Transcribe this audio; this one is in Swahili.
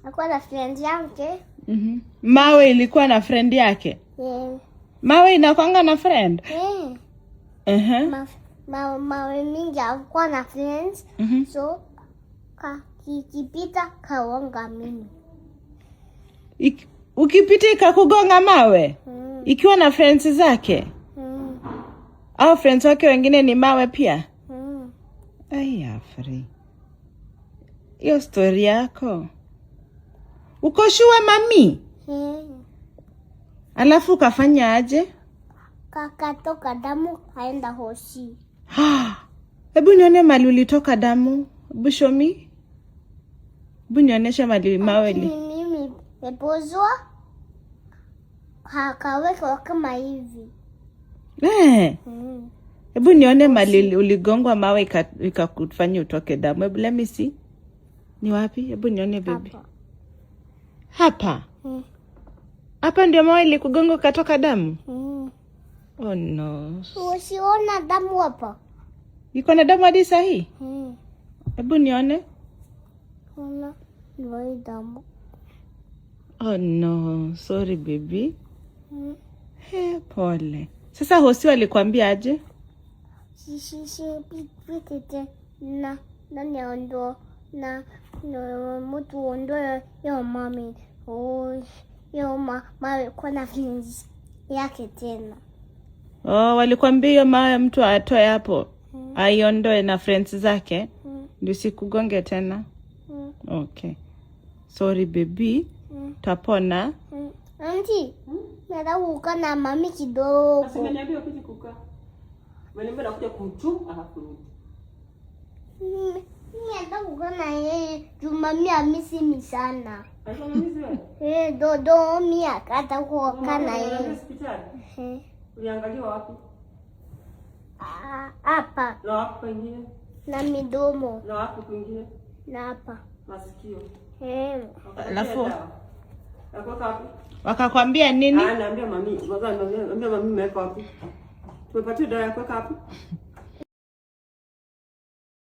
Alikuwa na friend yake. Mawe ilikuwa na friend yake? Yeah. Mawe inakuanga na friend? Yeah. Mawe mingi alikuwa na friends. So kipita kaonga mimi. Ukipita ikakugonga mawe? Ikiwa na friends zake? Au friends wake wengine ni mawe pia? Ai Afri. Hiyo story yako. Uko sure mami? Alafu ukafanya aje? Kakatoka damu kaenda hosi. Hebu nione mali ulitoka damu. Hebu show me. Hebu nionyeshe mali mawe li. Mimi pepozwa. Kaweka kama hivi. Hebu nione mali uligongwa mawe ikakufanya utoke damu. Hebu let me see. Ni wapi? Hebu nione baby. Hapa. Hapa ndio mawe ilikugonga ukatoka damu? Oh no. Usiona damu hapa? Iko na damu hadi saa hii? Hebu nione. Ona ndio damu. Oh no, sorry baby. Pole. Sasa hosi alikwambia aje? Pitete na niondo na mtu ondo ya mami. Yo mawe kwa na friends yake tena. Walikwambia hiyo mawe mtu atoe hapo. Aiondoe na friends zake. Ndio sikugonge tena. Okay. Sorry baby. Tapona. Auntie, nataka kukaa na mami kidogo. Asimeniambia ukuje kukaa. Mimi nakuja kumchuma alafu. Mimi nataka kukaa na yeye. Mami amisi sana. Aishamisi wewe? Dodo mimi akata kukaa na yeye. Hospitali? Uliangaliwa wapi? Hapa. Na wapi kwingine? Na midomo. Na wapi kwingine? Na hapa. Masikio. Alafu wakakwambia nini? Naambia mami, naambia mami mmeweka wapi? Tumepata dawa ya kuweka wapi?